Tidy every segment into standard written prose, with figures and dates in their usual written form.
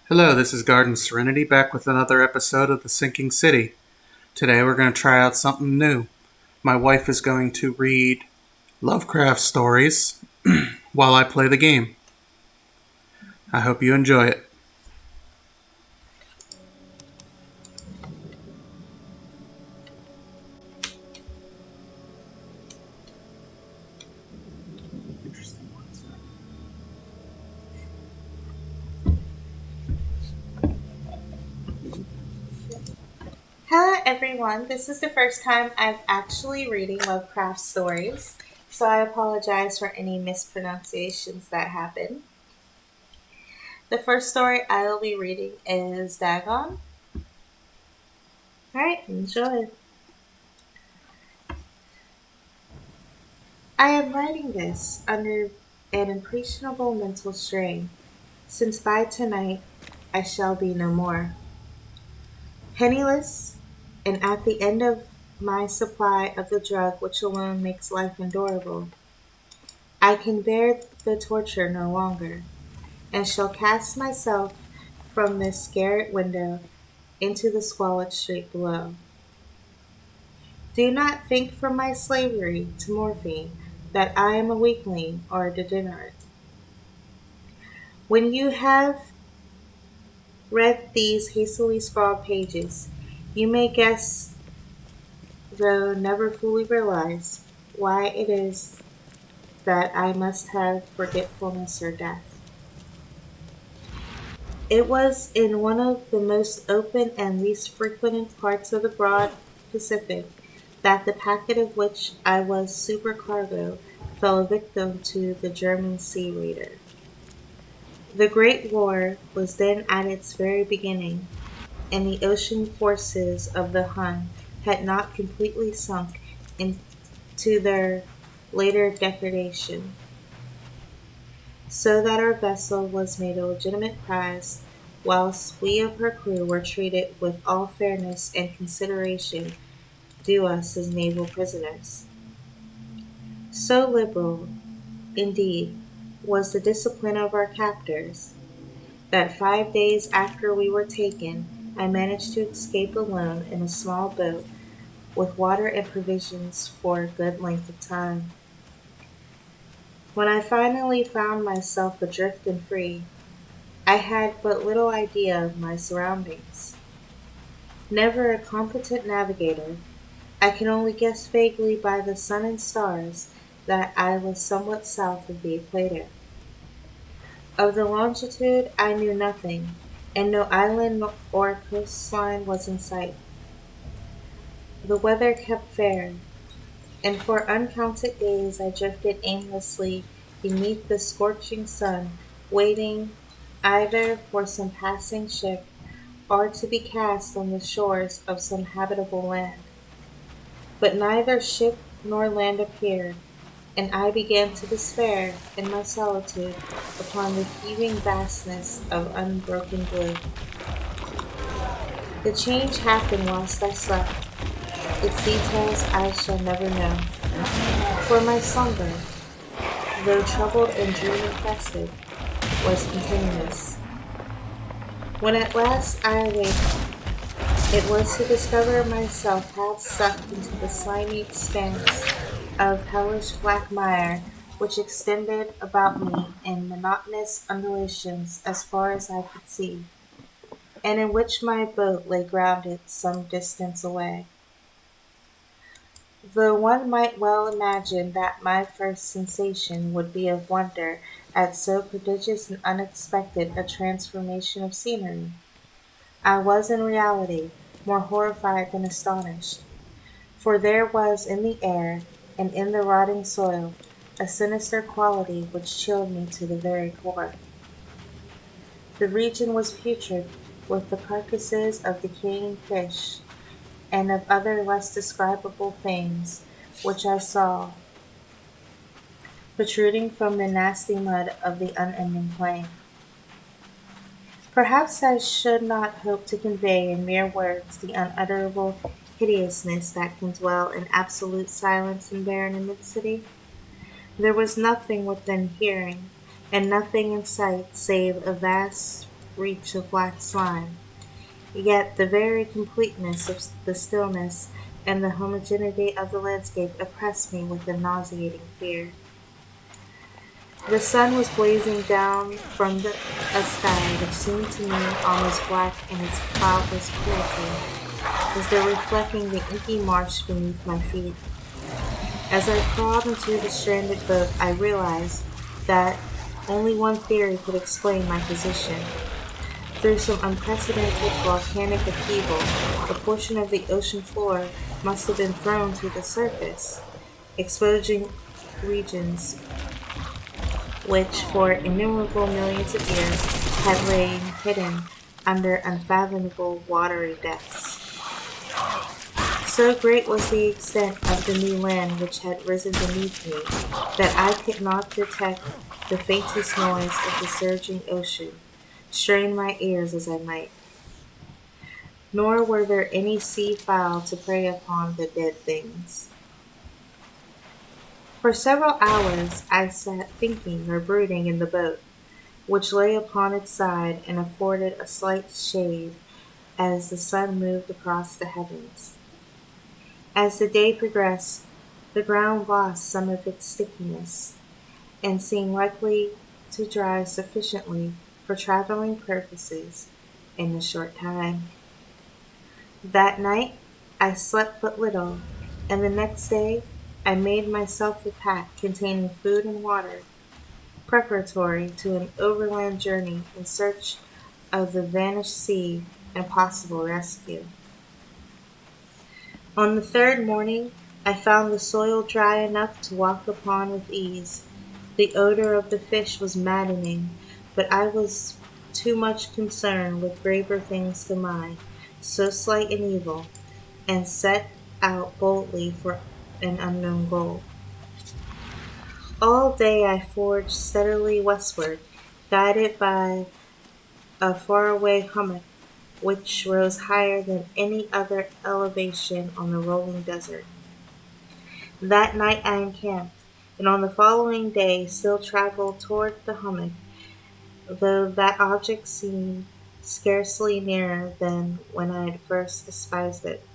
Hello, this is GardenSerenity back with another episode of The Sinking City. Today we're going to try out something new. My wife is going to read Lovecraft stories while I play the game. I hope you enjoy it. Hello, everyone. This is the first time I'm actually reading Lovecraft stories, so I apologize for any mispronunciations that happen. The first story I will be reading is Dagon. Alright, enjoy. I am writing this under an impressionable mental strain, since by tonight I shall be no more. Penniless, and at the end of my supply of the drug which alone makes life endurable. I can bear the torture no longer, and shall cast myself from this garret window into the squalid street below. Do not think from my slavery to morphine that I am a weakling or a degenerate. When you have read these hastily scrawled pages, you may guess, though never fully realize, why it is that I must have forgetfulness or death. It was in one of the most open and least frequented parts of the broad Pacific that the packet of which I was supercargo fell a victim to the German sea raider. The Great War was then at its very beginning, and the ocean forces of the Hun had not completely sunk into their later degradation, so that our vessel was made a legitimate prize, whilst we of her crew were treated with all fairness and consideration due us as naval prisoners. So liberal, indeed, was the discipline of our captors, that 5 days after we were taken, I managed to escape alone in a small boat with water and provisions for a good length of time. When I finally found myself adrift and free, I had but little idea of my surroundings. Never a competent navigator, I could only guess vaguely by the sun and stars that I was somewhat south of the equator. Of the longitude I knew nothing, and no island or coastline was in sight. The weather kept fair, and for uncounted days I drifted aimlessly beneath the scorching sun, waiting either for some passing ship or to be cast on the shores of some habitable land. But neither ship nor land appeared, and I began to despair, in my solitude, upon the heaving vastness of unbroken blue. The change happened whilst I slept. Its details I shall never know. For my slumber, though troubled and dream-infested, was continuous. When at last I awaked, it was to discover myself half sucked into the slimy expanse of hellish black mire which extended about me in monotonous undulations as far as I could see, and in which my boat lay grounded some distance away. Though one might well imagine that my first sensation would be of wonder at so prodigious and unexpected a transformation of scenery, I was in reality more horrified than astonished, for there was in the air and in the rotting soil a sinister quality which chilled me to the very core. The region was putrid with the carcasses of decaying fish and of other less describable things which I saw protruding from the nasty mud of the unending plain. Perhaps I should not hope to convey in mere words the unutterable hideousness that can dwell in absolute silence and barren immensity. There was nothing within hearing, and nothing in sight save a vast reach of black slime. Yet the very completeness of the stillness and the homogeneity of the landscape oppressed me with a nauseating fear. The sun was blazing down from a sky which seemed to me almost black in its cloudless cruelty, as though reflecting the inky marsh beneath my feet. As I crawled into the stranded boat, I realized that only one theory could explain my position. Through some unprecedented volcanic upheaval, a portion of the ocean floor must have been thrown to the surface, exposing regions which for innumerable millions of years had lain hidden under unfathomable watery depths. So great was the extent of the new land which had risen beneath me that I could not detect the faintest noise of the surging ocean, strain my ears as I might. Nor were there any sea fowl to prey upon the dead things. For several hours I sat thinking or brooding in the boat, which lay upon its side and afforded a slight shade as the sun moved across the heavens. As the day progressed, the ground lost some of its stickiness, and seemed likely to dry sufficiently for traveling purposes in a short time. That night I slept but little, and the next day I made myself a pack containing food and water, preparatory to an overland journey in search of the vanished sea and possible rescue. On the third morning I found the soil dry enough to walk upon with ease. The odor of the fish was maddening, but I was too much concerned with graver things to mind, so slight an evil, and set out boldly for an unknown goal. All day I forged steadily westward, guided by a faraway hummock which rose higher than any other elevation on the rolling desert. That night I encamped, and on the following day still traveled toward the hummock, though that object seemed scarcely nearer than when I had first espied it.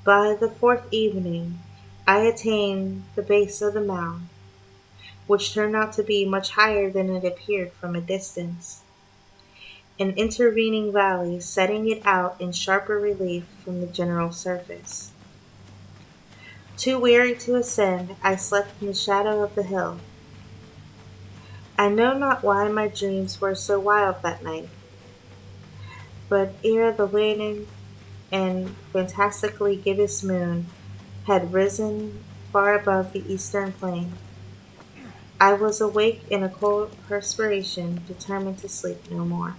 By the fourth evening I attained the base of the mound, which turned out to be much higher than it appeared from a distance, an intervening valley setting it out in sharper relief from the general surface. Too weary to ascend, I slept in the shadow of the hill. I know not why my dreams were so wild that night, but ere the waning and fantastically gibbous moon had risen far above the eastern plain, I was awake in a cold perspiration, determined to sleep no more.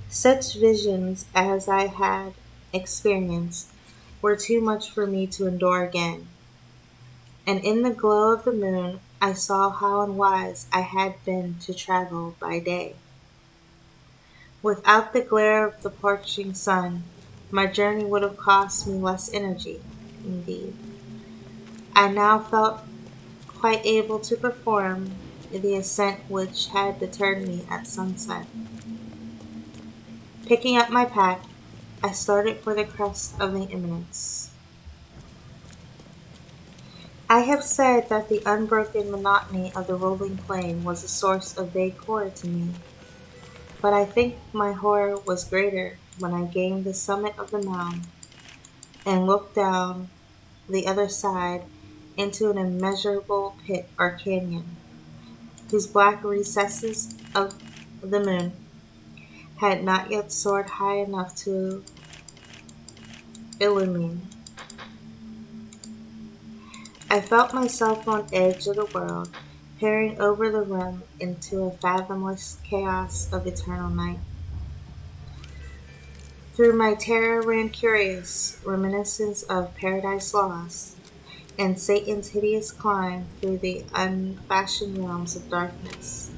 Such visions as I had experienced were too much for me to endure again, and in the glow of the moon I saw how unwise I had been to travel by day. Without the glare of the parching sun, my journey would have cost me less energy. Indeed, I now felt quite able to perform the ascent which had deterred me at sunset. Picking up my pack, I started for the crest of the eminence. I have said that the unbroken monotony of the rolling plain was a source of vague horror to me, but I think my horror was greater when I gained the summit of the mound and looked down the other side into an immeasurable pit or canyon, whose black recesses of the moon had not yet soared high enough to illumine. I felt myself on edge of the world, peering over the rim into a fathomless chaos of eternal night. Through my terror ran curious reminiscence of Paradise Lost and Satan's hideous climb through the unfashioned realms of darkness.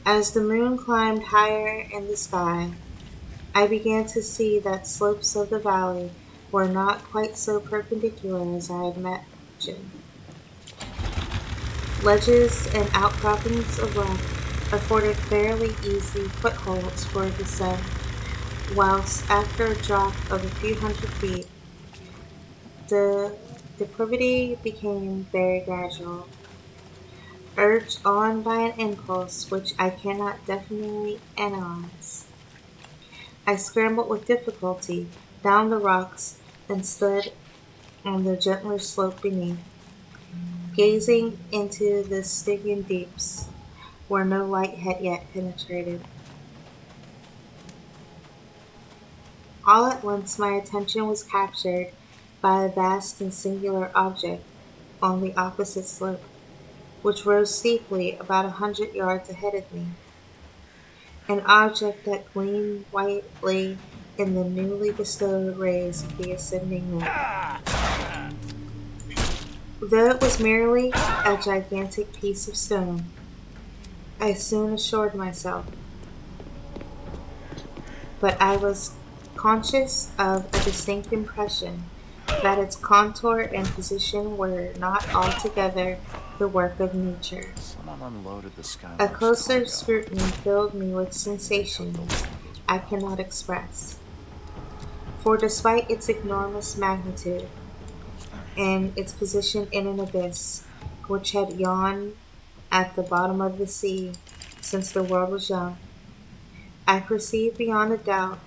As the moon climbed higher in the sky, I began to see that slopes of the valley were not quite so perpendicular as I had imagined. Ledges and outcroppings of rock afforded fairly easy footholds for descent, whilst after a drop of a few hundred feet, the declivity became very gradual. Urged on by an impulse which I cannot definitely analyze, I scrambled with difficulty down the rocks and stood on the gentler slope beneath, gazing into the Stygian deeps, where no light had yet penetrated. All at once my attention was captured by a vast and singular object on the opposite slope, which rose steeply about 100 yards ahead of me, an object that gleamed whitely in the newly bestowed rays of the ascending moon. Though it was merely a gigantic piece of stone, I soon assured myself, but I was conscious of a distinct impression that its contour and position were not altogether the work of nature. Someone unloaded the A Skylark's closer cargo. scrutiny filled me with They took the sensations luggage I without cannot paying. express. For despite its enormous magnitude and its position in an abyss which had yawned at the bottom of the sea since the world was young, I perceived beyond a doubt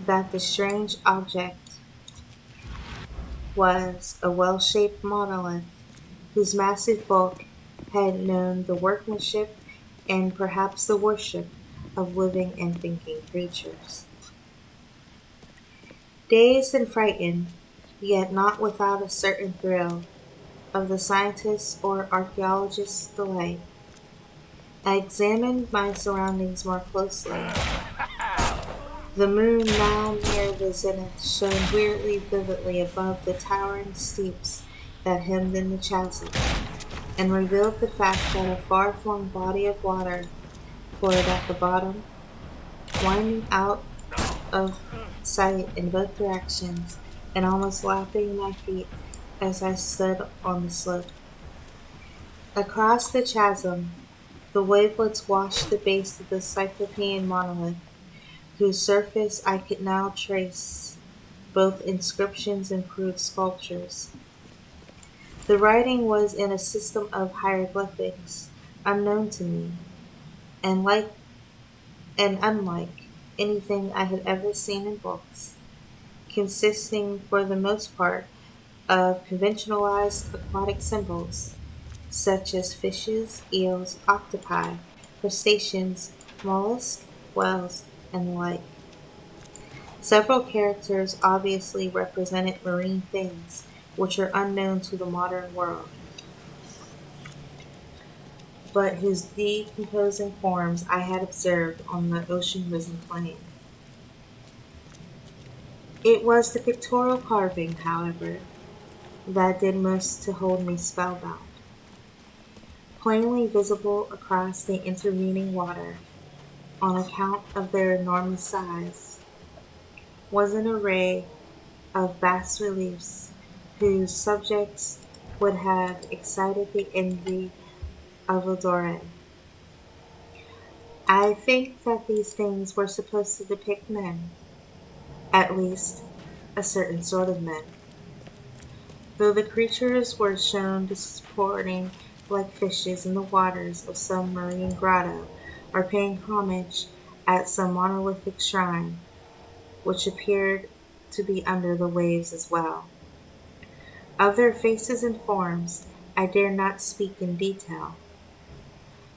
that the strange object was a well-shaped monolith whose massive bulk had known the workmanship and perhaps the worship of living and thinking creatures. Dazed and frightened, yet not without a certain thrill of the scientist's or archaeologist's delight, I examined my surroundings more closely. The moon, now near the zenith, shone weirdly vividly above the towering steeps that hemmed in the chasm, and revealed the fact that a far-flung body of water flowed at the bottom, winding out of sight in both directions and almost lapping my feet as I stood on the slope. Across the chasm, the wavelets washed the base of the cyclopean monolith, whose surface I could now trace both inscriptions and crude sculptures. The writing was in a system of hieroglyphics unknown to me, and unlike anything I had ever seen in books, consisting for the most part of conventionalized aquatic symbols, such as fishes, eels, octopi, crustaceans, mollusks, whales, and the like. Several characters obviously represented marine things which are unknown to the modern world, but whose decomposing forms I had observed on the ocean-risen plain. It was the pictorial carving, however, that did most to hold me spellbound. Plainly visible across the intervening water, on account of their enormous size, was an array of bas reliefs whose subjects would have excited the envy of a Dore. I think that these things were supposed to depict men, at least a certain sort of men, though the creatures were shown disporting like fishes in the waters of some marine grotto, or paying homage at some monolithic shrine, which appeared to be under the waves as well. Of their faces and forms I dare not speak in detail,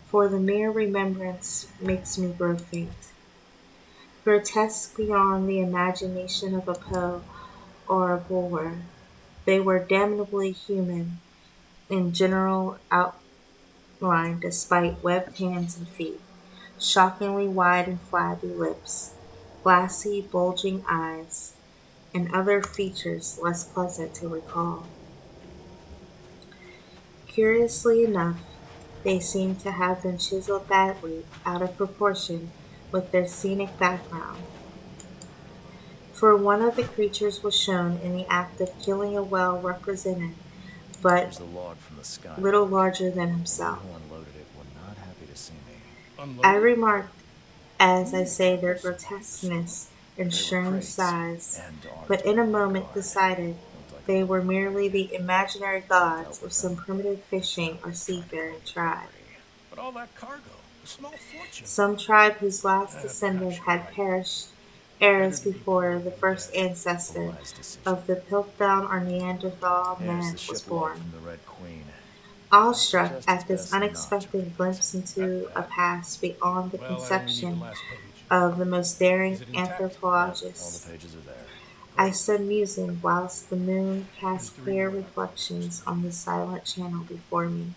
for the mere remembrance makes me grow faint. Grotesque beyond the imagination of a Poe or a Bulwer, they were damnably human in general outline despite webbed hands and feet, shockingly wide and flabby lips, glassy, bulging eyes, and other features less pleasant to recall. Curiously enough, they seem to have been chiseled badly out of proportion with their scenic background, for one of the creatures was shown in the act of killing a whale represented but Here's the log from the little skylight. larger than The man himself. who unloaded it was not happy to see me. I Unloaded? remarked as I say their Person with the stomach. grotesqueness and They were strange crates size, and but armed in a men on moment guard. decided Looked like a they were blueprint. merely the imaginary I gods dealt of with some them primitive and fishing found or their seafaring private tribe. property. But all that cargo, a small fortune. Some tribe whose last Perhaps descendant you're had right. perished Better eras to be before poor the than first dead. A ancestor wise decision. of the Piltdown or Neanderthal Here's man the was ship log born. from the Red Queen. I Awestruck suggest it's at this best not to unexpected read. glimpse That into a bad? past beyond the Well, I only need the conception last page. of the most Is daring it intact? Yep, all the anthropologist, pages are there. I Great. stood musing whilst the moon Here's cast the clear reward. reflections on the silent channel before me.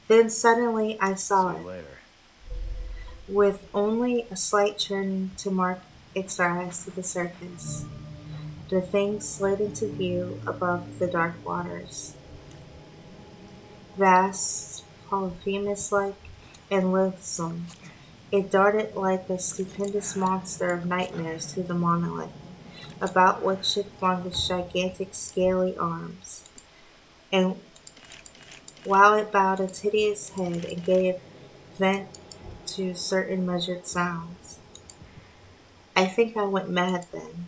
Then suddenly I See saw you it, later. with only a slight turn to mark its rise to the surface. The thing slid into view above the dark waters. Vast, Polyphemus-like, and loathsome, it darted like a stupendous monster of nightmares to the monolith, about which it flung its gigantic scaly arms, and while it bowed its hideous head and gave vent to certain measured sounds. I think I went mad then.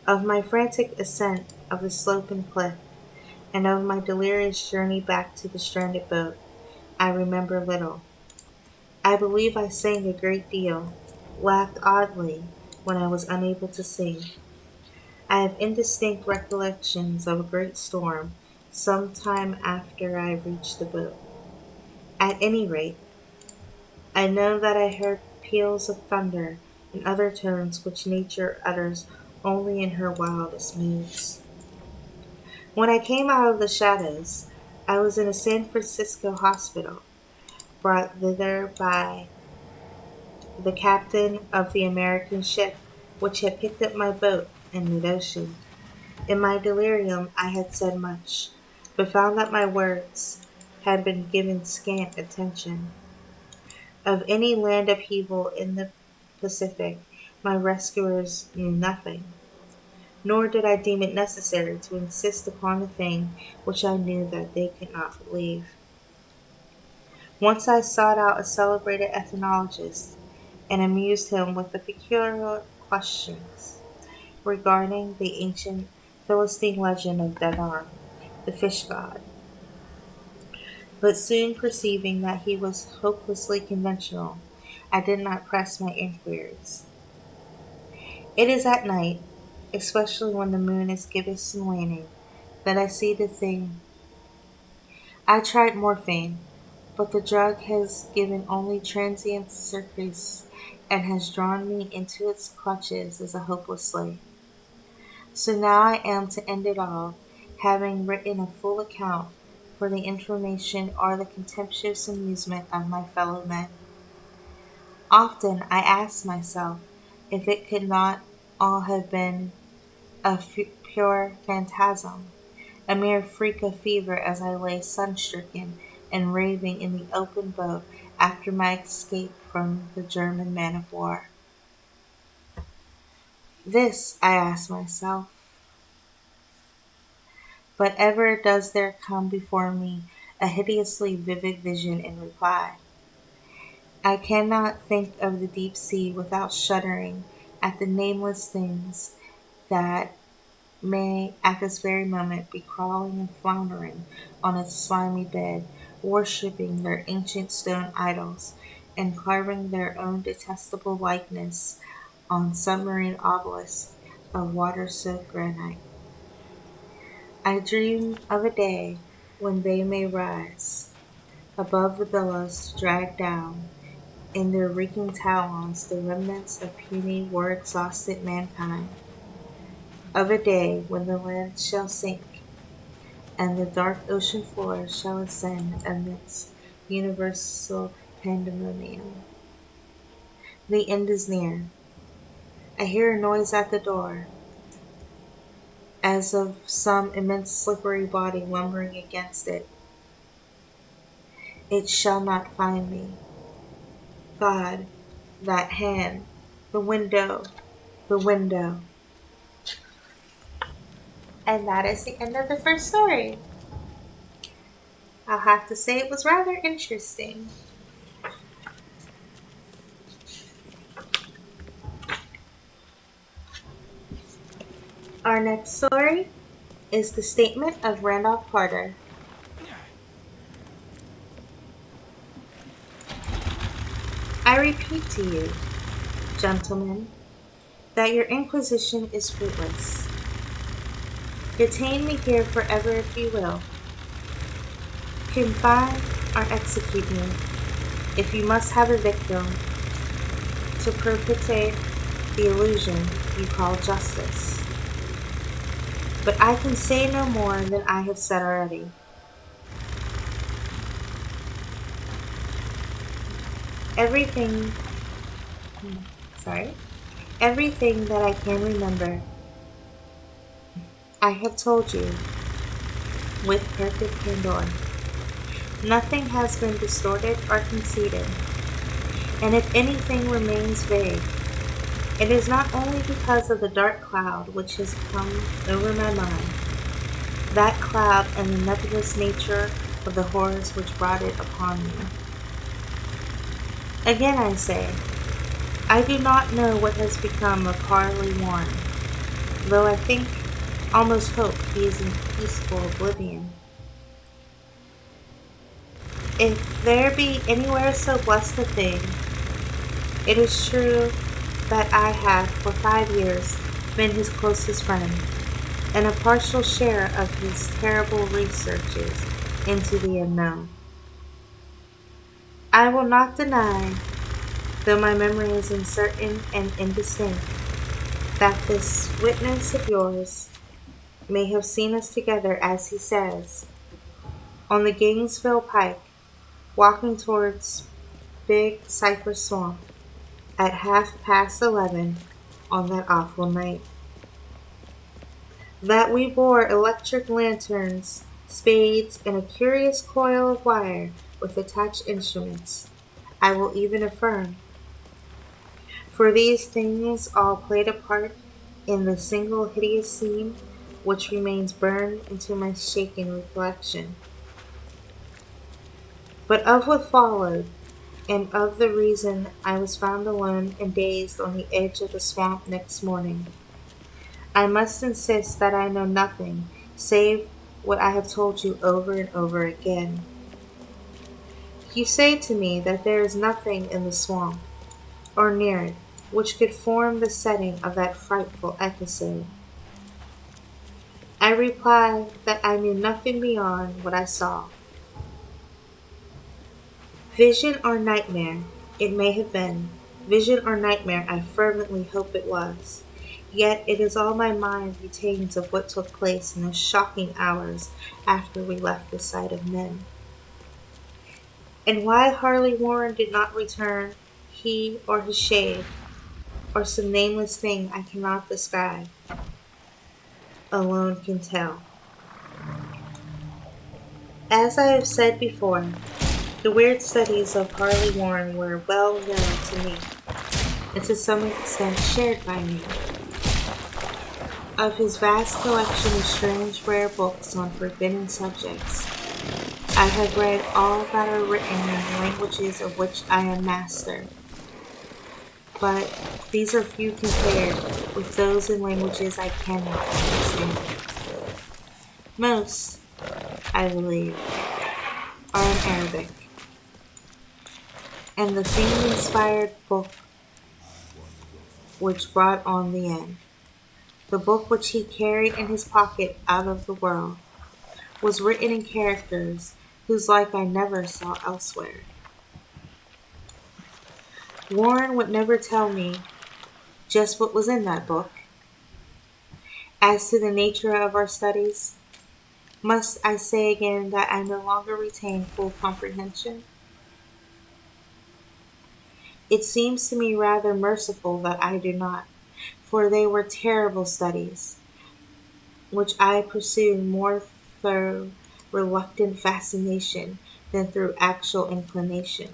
Of my frantic ascent of the sloping cliff, and of my delirious journey back to the stranded boat, I remember little. I believe I sang a great deal, laughed oddly when I was unable to sing. I have indistinct recollections of a great storm some time after I reached the boat. At any rate, I know that I heard peals of thunder and other tones which nature utters only in her wildest moods. When I came out of the shadows, I was in a San Francisco hospital, brought thither by the captain of the American ship which had picked up my boat in mid-ocean. In my delirium I had said much, but found that my words had been given scant attention. Of any land upheaval in the Pacific, my rescuers knew nothing, nor did I deem it necessary to insist upon a thing which I knew that they could not believe. Once I sought out a celebrated ethnologist and amused him with the peculiar questions regarding the ancient Philistine legend of Dagon, the fish god, but soon perceiving that he was hopelessly conventional, I did not press my inquiries. It is at night, especially when the moon is gibbous and waning, that I see the thing. I tried morphine, but the drug has given only transient surcease and has drawn me into its clutches as a hopeless slave. So now I am to end it all, having written a full account for the information or the contemptuous amusement of my fellow men. Often I ask myself if it could not all have been a pure phantasm, a mere freak of fever as I lay sun-stricken and raving in the open boat after my escape from the German man of war. This, I ask myself, but ever does there come before me a hideously vivid vision in reply. I cannot think of the deep sea without shuddering at the nameless things that may at this very moment be crawling and floundering on its slimy bed, worshipping their ancient stone idols, and carving their own detestable likeness on submarine obelisks of water-soaked granite. I dream of a day when they may rise above the billows to drag down in their reeking talons the remnants of puny war-exhausted mankind, of a day when the land shall sink and the dark ocean floor shall ascend amidst universal pandemonium. The end is near. I hear a noise at the door, as of some immense slippery body lumbering against it. It shall not find me. God, that hand, the window, the window. And that is the end of the first story. I'll have to say it was rather interesting. Our next story is the statement of Randolph Carter. I repeat to you, gentlemen, that your inquisition is fruitless. Detain me here forever if you will. Confine or execute me if you must have a victim to perpetrate the illusion you call justice. But I can say no more than I have said already. Everything, sorry, everything that I can remember, I have told you with perfect candor. Nothing has been distorted or conceited, and if anything remains vague, it is not only because of the dark cloud which has come over my mind, that cloud and the nebulous nature of the horrors which brought it upon me. Again I say, I do not know what has become of Harley Warren, though I think, almost hope he is in peaceful oblivion. If there be anywhere so blessed a thing, it is true that I have for 5 years been his closest friend, and a partial share of his terrible researches into the unknown. I will not deny, though my memory is uncertain and indistinct, that this witness of yours may have seen us together, as he says, on the Gainesville Pike, walking towards Big Cypress Swamp at 11:30 on that awful night. That we bore electric lanterns, spades, and a curious coil of wire with attached instruments, I will even affirm, for these things all played a part in the single hideous scene which remains burned into my shaken recollection. But of what followed, and of the reason I was found alone and dazed on the edge of the swamp next morning, I must insist that I know nothing save what I have told you over and over again. You say to me that there is nothing in the swamp, or near it, which could form the setting of that frightful episode. I reply that I knew nothing beyond what I saw. Vision or nightmare, it may have been. Vision or nightmare, I fervently hope it was. Yet it is all my mind retains of what took place in those shocking hours after we left the sight of men. And why Harley Warren did not return, he or his shade, or some nameless thing I cannot describe, alone can tell. As I have said before, the weird studies of Harley Warren were well known to me, and to some extent shared by me. Of his vast collection of strange rare books on forbidden subjects, I have read all that are written in languages of which I am master, but these are few compared with those in languages I cannot understand. Most, I believe, are in Arabic, and the fiend-inspired book which brought on the end, the book which he carried in his pocket out of the world, was written in characters whose like I never saw elsewhere. Warren would never tell me just what was in that book. As to the nature of our studies, must I say again that I no longer retain full comprehension? It seems to me rather merciful that I do not, for they were terrible studies, which I pursued more through reluctant fascination than through actual inclination.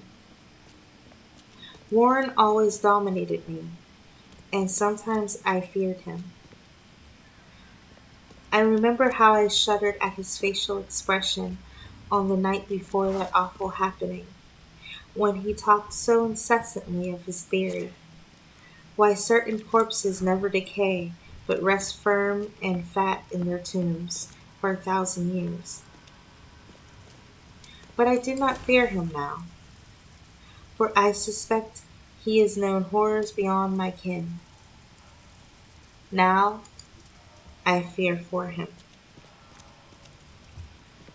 Warren always dominated me, and sometimes I feared him. I remember how I shuddered at his facial expression on the night before that awful happening, when he talked so incessantly of his theory, why certain corpses never decay, but rest firm and fat in their tombs for 1,000 years. But I do not fear him now, for I suspect he has known horrors beyond my ken. Now I fear for him.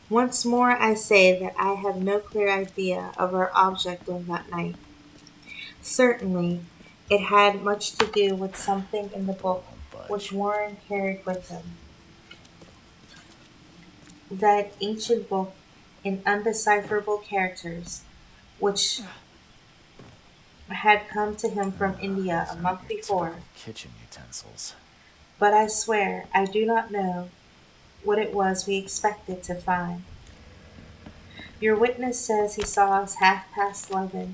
Once more I say that I have no clear idea of our object on that night. Certainly, it had much to do with something in the book Won't which budge. Warren carried with him. That ancient book in undecipherable characters, which had come to him from India a These aren't month your before. typical kitchen utensils. But I swear I do not know what it was we expected to find. Your witness says he saw us 11:30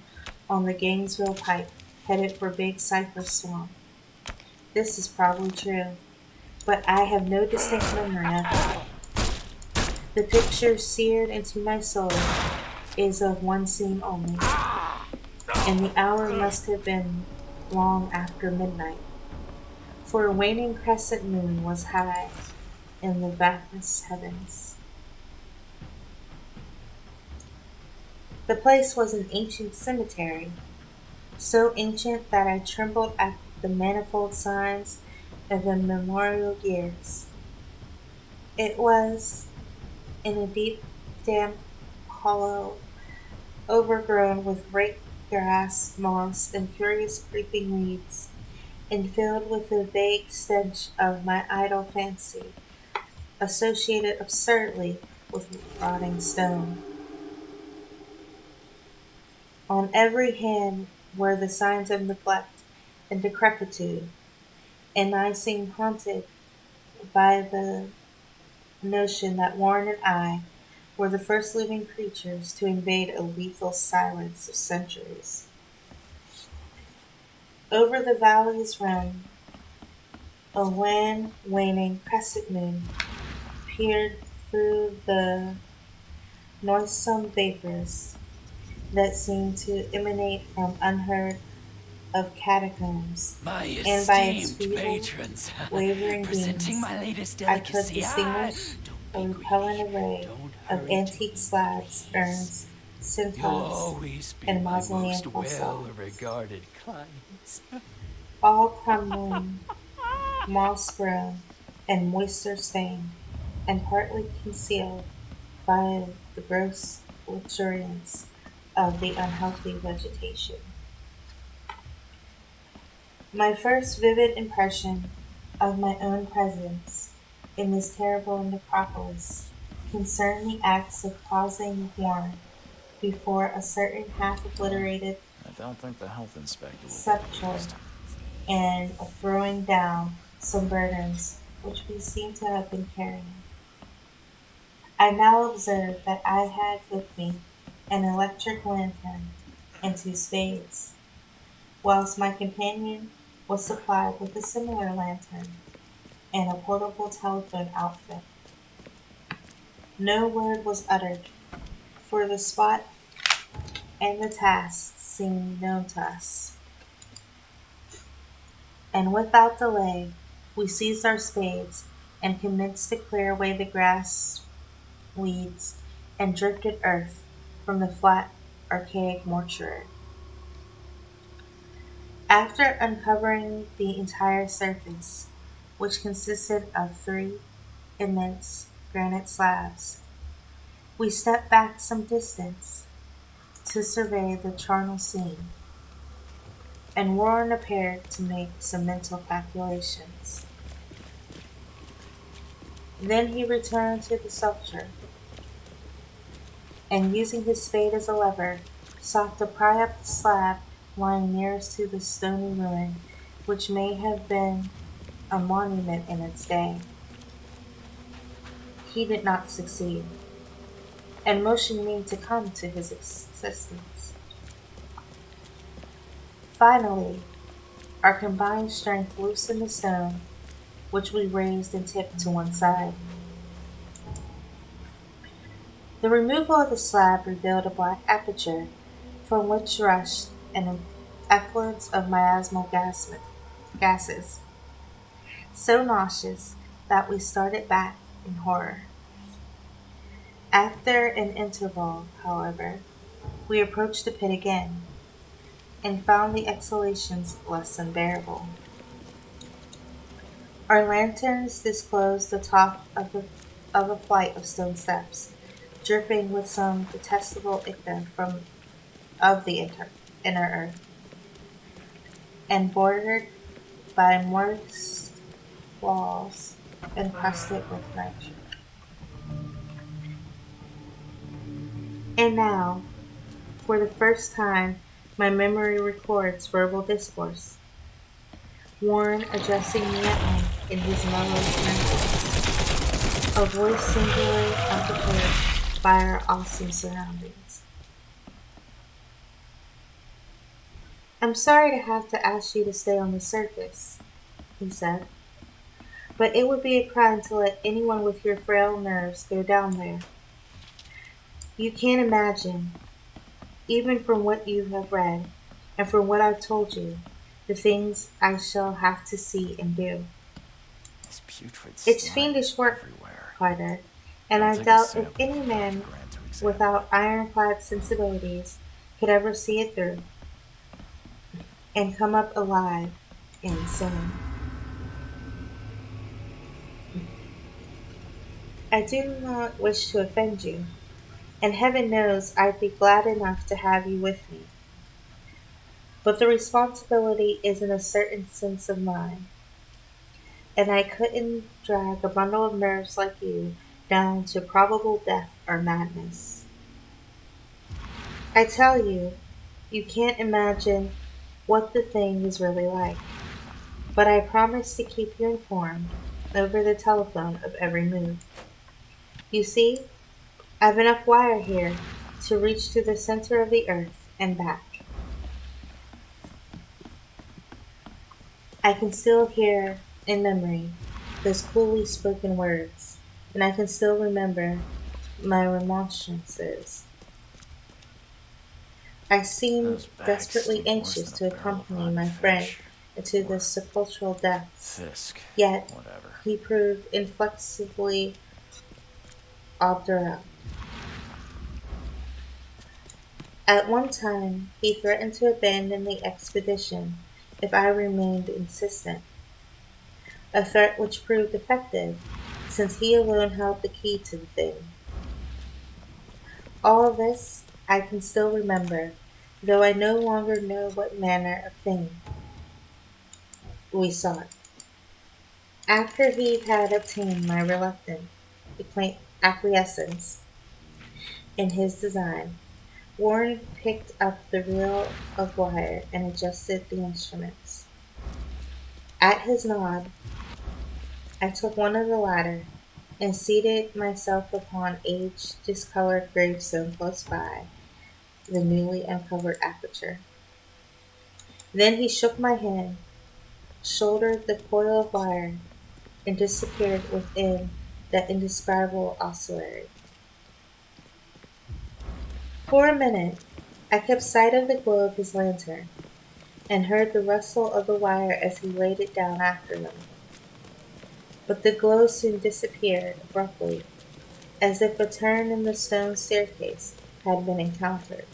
on the Gainesville Pike, headed for Big Cypress Swamp. This is probably true, but I have no distinct memory of it. The picture seared into my soul is of one scene only, and the hour must have been long after midnight, for a waning crescent moon was high in the vaporous heavens. The place was an ancient cemetery, so ancient that I trembled at the manifold signs of immemorial years. It was in a deep, damp hollow, overgrown with rank grass, moss, and curious creeping weeds, and filled with the vague stench of my idle fancy, associated absurdly with rotting stone. On every hand were the signs of neglect and decrepitude, and I seemed haunted by the notion that Warren and I were the first living creatures to invade a lethal silence of centuries. Over the valley's rim, a wan, waning crescent moon peered through the noisome vapors that seemed to emanate from unheard of catacombs, My and by its esteemed feeble, patrons, wavering presenting beams my latest I could delicacy. distinguish Don't a be repellent greedy. array Don't of hurry to antique eat, slabs, please. urns, You'll centaurs, always be and my mausoleum most facades, well-regarded clients. all crumbling, moss-grown, and moisture-stained, and partly concealed by the gross luxuriance of the unhealthy vegetation. My first vivid impression of my own presence in this terrible necropolis concerned the acts of pausing with Warren before a certain half-obliterated I don't think the health inspector will be sepulchre pleased. and of throwing down some burdens which we seemed to have been carrying. I now observed that I had with me an electric lantern and two spades, whilst my companion was supplied with a similar lantern and a portable telephone outfit. No word was uttered, for the spot and the task seemed known to us, and without delay we seized our spades and commenced to clear away the grass, weeds, and drifted earth from the flat, archaic mortuary. After uncovering the entire surface, which consisted of three immense granite slabs, we stepped back some distance to survey the charnel scene, and Warren appeared to make some mental calculations. Then he returned to the sculpture, and using his spade as a lever, sought to pry up the slab lying nearest to the stony ruin, which may have been a monument in its day. He did not succeed, and motioned me to come to his assistance. Finally, our combined strength loosened the stone, which we raised and tipped to one side. The removal of the slab revealed a black aperture from which rushed an effluence of gases, so nauseous that we started back in horror. After an interval, however, we approached the pit again, and found the exhalations less unbearable. Our lanterns disclosed the top of a flight of stone steps, dripping with some detestable ichor from of the inner earth, and bordered by moist walls encrusted with nitre. And now, for the first time, my memory records verbal discourse, Warren addressing me at length in his mellow tones, a voice singularly unprepared by our awesome surroundings. "I'm sorry to have to ask you to stay on the surface," he said, "but it would be a crime to let anyone with your frail nerves go down there. You can't imagine, even from what you have read, and from what I've told you, the things I shall have to see and do. This putrid It's slime is fiendish work, everywhere. Carter, and I'll I take a doubt if sample any before I man grant to examine. without ironclad sensibilities could ever see it through, and come up alive and sane. I do not wish to offend you, and heaven knows I'd be glad enough to have you with me. But the responsibility is in a certain sense of mine, and I couldn't drag a bundle of nerves like you down to probable death or madness. I tell you, you can't imagine what the thing is really like, but I promise to keep you informed over the telephone of every move. You see, I've enough wire here to reach to the center of the earth and back. I can still hear, in memory, those coolly spoken words, and I can still remember my remonstrances. I seemed Those bags desperately stink worse anxious than a to barrel of accompany rotten my friend fish. into the Or sepulchral depths, Fisk. yet Whatever. he proved inflexibly obdurate. At one time he threatened to abandon the expedition if I remained insistent, a threat which proved effective, since he alone held the key to the thing. All this I can still remember, though I no longer know what manner of thing we sought. After he had obtained my reluctant acquiescence in his design, Warren picked up the reel of wire and adjusted the instruments. At his nod, I took one of the latter, and seated myself upon age-discolored gravestone close by the newly uncovered aperture. Then he shook my hand, shouldered the coil of wire, and disappeared within that indescribable ossuary. For a minute I kept sight of the glow of his lantern, and heard the rustle of the wire as he laid it down after him. But the glow soon disappeared abruptly, as if a turn in the stone staircase had been encountered,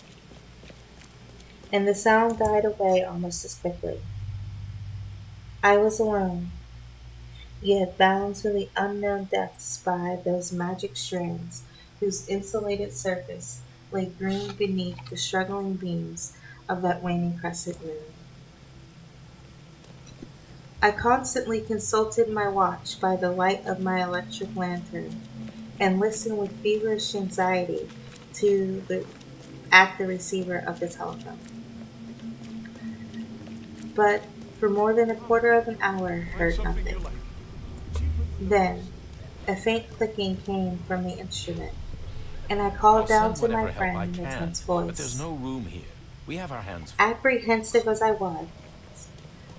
and the sound died away almost as quickly. I was alone, yet bound to the unknown depths by those magic strands whose insulated surface lay green beneath the struggling beams of that waning crescent moon. I constantly consulted my watch by the light of my electric lantern, and listened with feverish anxiety to the receiver of the telephone. But for more than a quarter of an hour Find heard something you nothing. like. Cheaper than the Then rest. a faint clicking came from the instrument, and I called I'll down send to my whatever help friend I in a can, tense but there's voice. no room here. We have our hands full. Apprehensive as I was,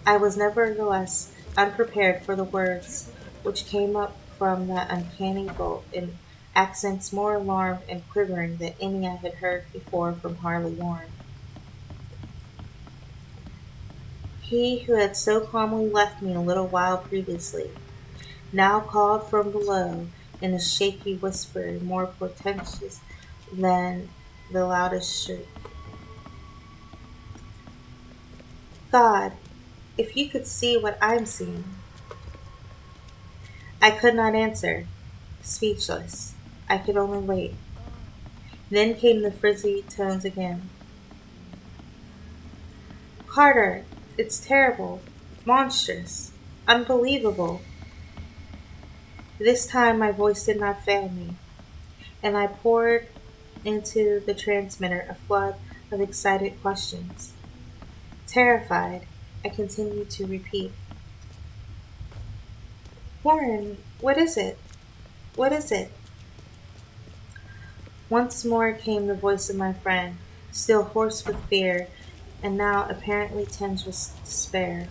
I was nevertheless unprepared for the words which came up from that uncanny vault in accents more alarmed and quivering than any I had heard before from Harley Warren. He who had so calmly left me a little while previously, now called from below in a shaky whisper more portentous than the loudest shriek. God, if you could see what I'm seeing. I could not answer. Speechless. I could only wait. Then came the frizzy tones again. Carter, it's terrible, monstrous, unbelievable. This time my voice did not fail me, and I poured into the transmitter a flood of excited questions. Terrified, I continued to repeat, Warren, what is it? What is it? Once more came the voice of my friend, still hoarse with fear, and now apparently tinged with despair.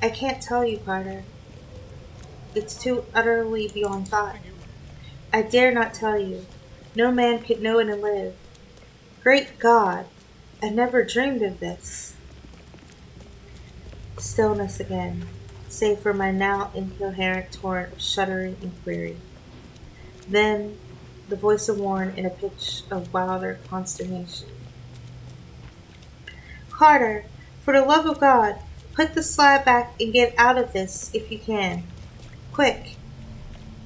I can't tell you, Carter. It's too utterly beyond thought. I dare not tell you. No man could know it and live. Great God! I never dreamed of this. Stillness again, save for my now incoherent torrent of shuddering inquiry. Then the voice of Warren in a pitch of wilder consternation. Carter, for the love of God, put the slab back and get out of this if you can. Quick!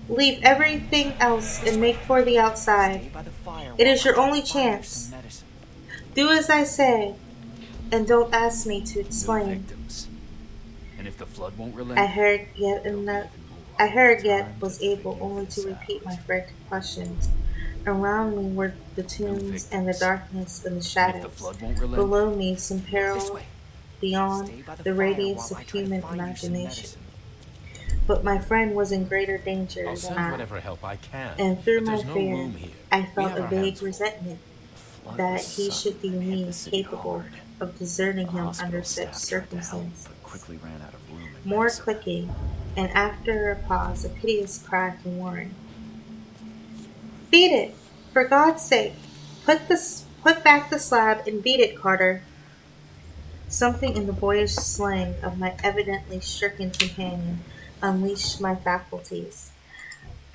Leave everything else and make for the outside. Stay by the fire It while is your I only find her some chance. medicine. Do as I say, and don't ask me to No explain. victims. And if the flood won't I relent, heard yet there'll be enough. even I more heard yet time to was able figure only to this repeat my out. frantic questions. Around me were the No tombs and the victims. darkness and the And if the shadows. flood won't relent, Below me some no, this peril way. beyond Stay by the the fire radius while of I try to human find you some imagination. medicine. But my friend was in greater danger I'll than send I, whatever help I can, and through but my there's no fear room here. I We felt have a our hands vague full. resentment The flood was that he sudden should deem and hit the me city capable hard. of deserting A him under hospital such staff tried to help, circumstances. but quickly ran out of room and More medicine. clicking, and after a pause, a piteous cry from Warren. Beat it! For God's sake! Put back the slab and beat it, Carter! Something in the boyish slang of my evidently stricken companion unleashed my faculties.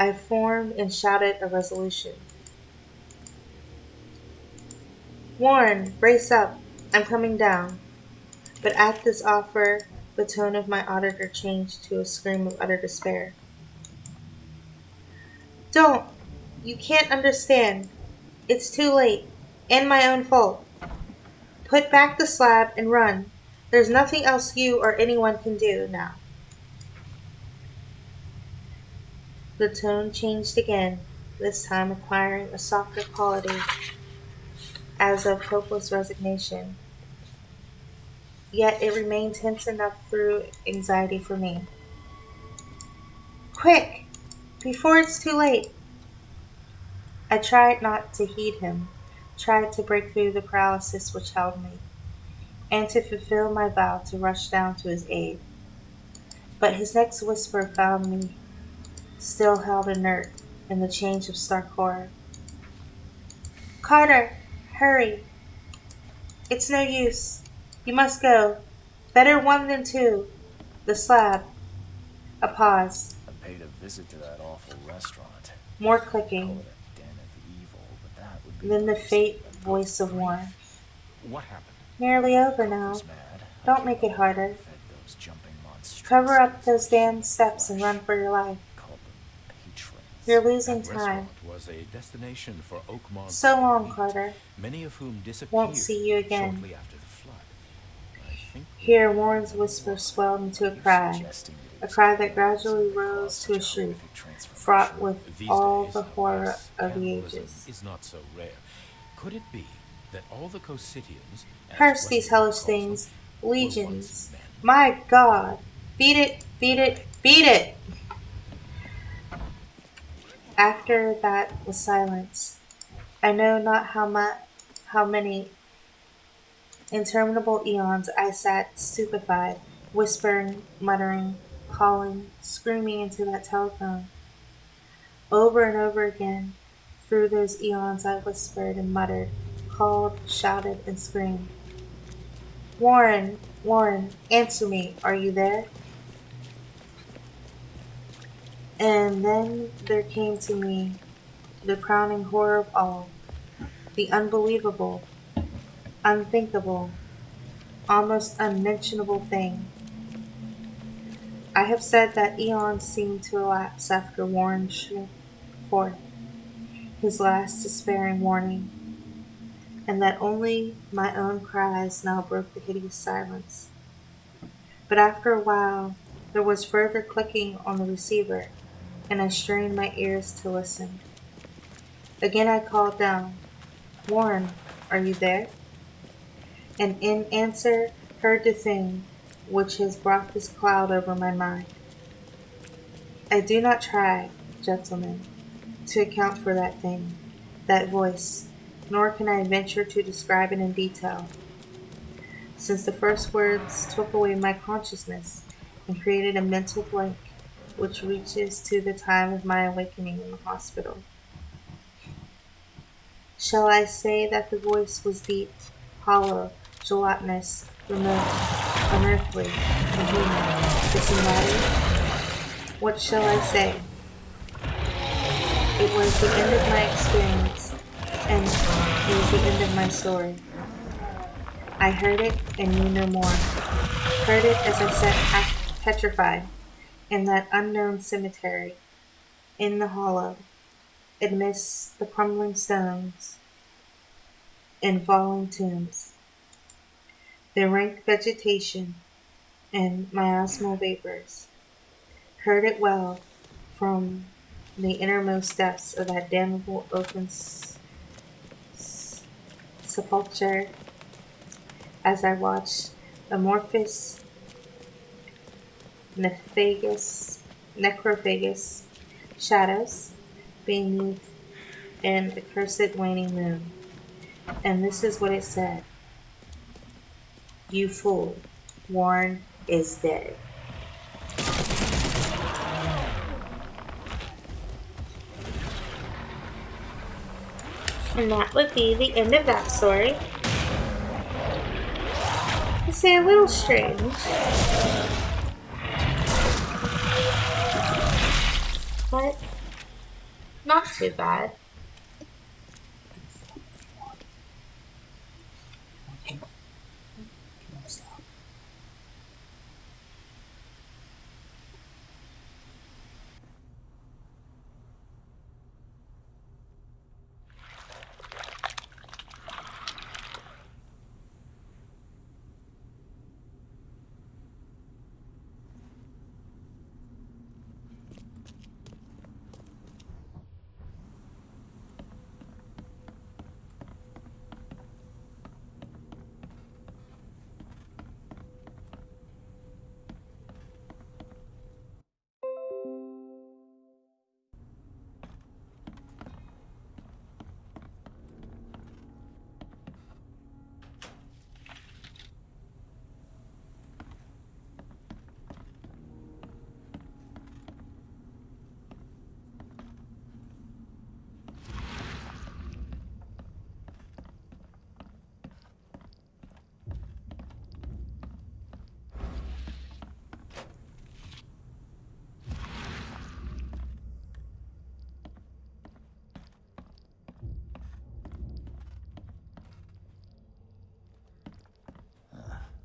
I formed and shouted a resolution. Warren, brace up! I'm coming down. But at this offer the tone of my auditor changed to a scream of utter despair. Don't! You can't understand. It's too late. And my own fault. Put back the slab and run. There's nothing else you or anyone can do now. The tone changed again, this time acquiring a softer quality, as of hopeless resignation. Yet it remained tense enough through anxiety for me. Quick! Before it's too late! I tried not to heed him, tried to break through the paralysis which held me, and to fulfill my vow to rush down to his aid. But his next whisper found me still held inert in the change of stark horror. Carter, hurry! It's no use. You must go. Better one than two. The slab. A pause. I paid a visit to that awful restaurant. More Call clicking. it a den of evil, but that would be Then the understating faint it. voice of Warren. What happened? Nearly over Cook was now. mad. I Don't came make it along harder. and fed those jumping Cover up monstrosities those like damn human steps and flesh. run for your life. Called them patrons. You're losing That time. restaurant was a destination for Oakmont's So long, elite, Carter. many of whom Won't disappeared see you again. shortly after the flood. I think Here Warren's whisper swelled into a You're cry, suggesting that it a was cry that cannibalism gradually that rose caused to a such shriek, horrific transformation. fraught with these all days, the horror alas, of the cannibalism ages. is not so rare. Could it be that all the Cositians, as Curse these Westerville hellish calls things, them, were once legions. men? My God! Beat it, beat it, beat it! After that was silence. I know not how many interminable eons I sat stupefied, whispering, muttering, calling, screaming into that telephone. Over and over again, through those eons I whispered and muttered, called, shouted, and screamed. Warren! Warren! Answer me! Are you there? And then there came to me the crowning horror of all, the unbelievable, unthinkable, almost unmentionable thing. I have said that eons seemed to elapse after Warren shrieked forth his last despairing warning, and that only my own cries now broke the hideous silence. But after a while there was further clicking on the receiver, and I strained my ears to listen. Again I called down, Warren, are you there? And in answer heard the thing which has brought this cloud over my mind. I do not try, gentlemen, to account for that thing, that voice, nor can I venture to describe it in detail, since the first words took away my consciousness and created a mental blank which reaches to the time of my awakening in the hospital. Shall I say that the voice was deep, hollow, gelatinous, remote, unearthly, inhuman, disembodied? What shall I say? It was the end of my experience, and it was the end of my story. I heard it and knew no more. Heard it as I sat half petrified in that unknown cemetery, in the hollow, amidst the crumbling stones and falling tombs, the rank vegetation and miasmal vapors. Heard it well from the innermost depths of that damnable open sepulchre as I watched amorphous necrophagous shadows beneath an accursed waning moon. And this is what it said. You fool, Warren is dead. And that would be the end of that story. It's a little strange, but not too bad.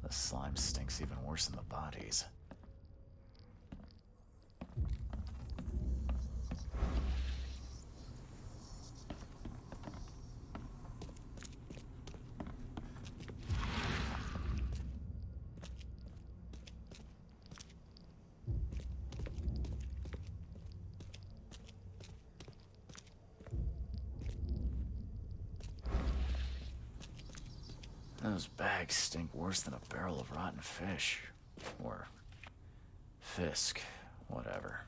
The slime stinks even worse than the bodies. Those bags stink worse than a barrel of rotten fish. Or Fisk, whatever.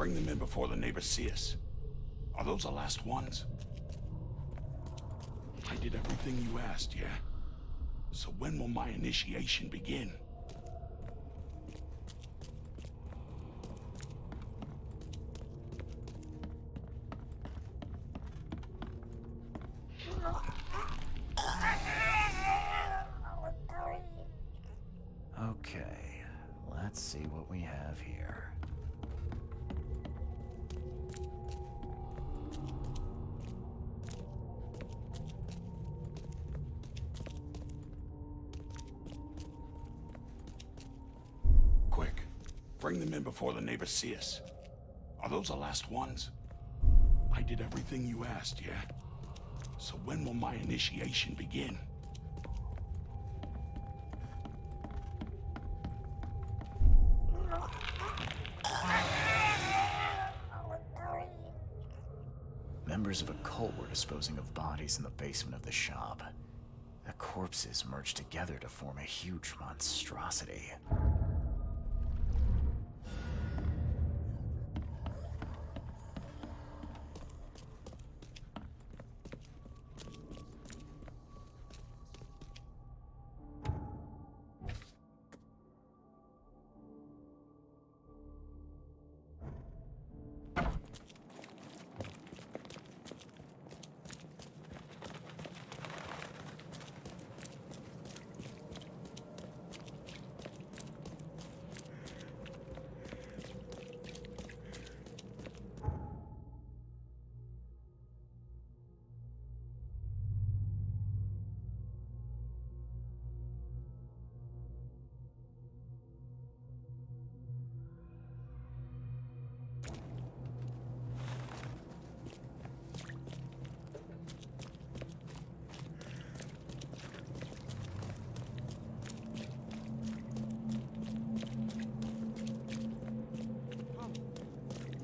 Bring them in before the neighbors see us. Are those the last ones? I did everything you asked, yeah? So when will my initiation begin? Okay, let's see what we have here. Quick, bring them in before the neighbors see us. Are those the last ones? I did everything you asked, yeah? So when will my initiation begin? Members of a cult were disposing of bodies in the basement of the shop. The corpses merged together to form a huge monstrosity.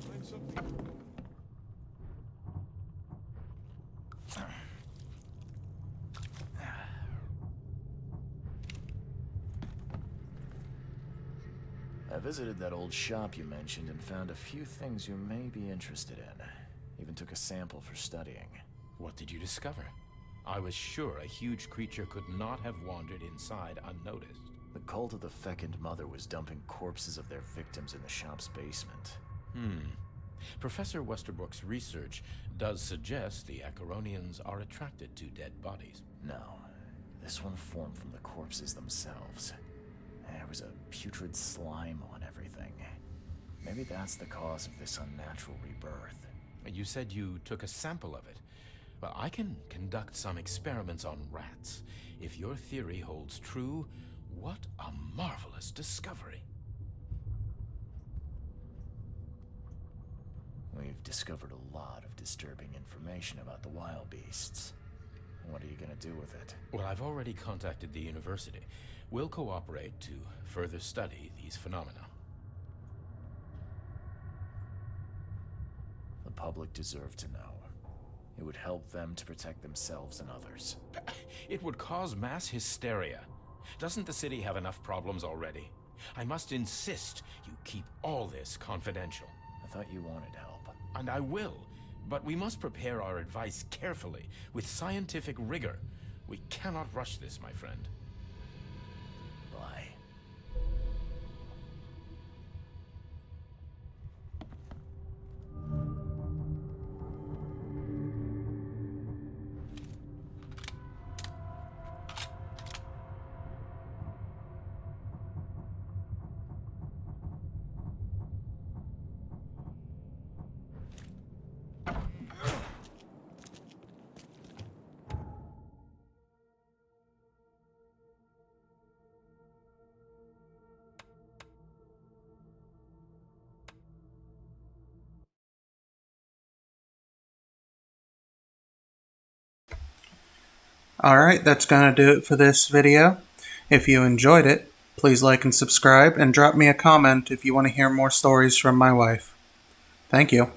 Find something. I visited that old shop you mentioned and found a few things you may be interested in. Even took a sample for studying. What did you discover? I was sure a huge creature could not have wandered inside unnoticed. The cult of the Fecund Mother was dumping corpses of their victims in the shop's basement. Professor Westerbrook's research does suggest the Acheronians are attracted to dead bodies. No, this one formed from the corpses themselves. There was a putrid slime on everything. Maybe that's the cause of this unnatural rebirth. You said you took a sample of it. Well, I can conduct some experiments on rats. If your theory holds true, what a marvelous discovery. We've discovered a lot of disturbing information about the wild beasts. What are you gonna do with it? Well, I've already contacted the university. We'll cooperate to further study these phenomena. The public deserve to know. It would help them to protect themselves and others. It would cause mass hysteria. Doesn't the city have enough problems already? I must insist you keep all this confidential. I thought you wanted help. And I will, but we must prepare our advice carefully, with scientific rigor. We cannot rush this, my friend. Bye. Alright, that's going to do it for this video. If you enjoyed it, please like and subscribe and drop me a comment if you want to hear more stories from my wife. Thank you.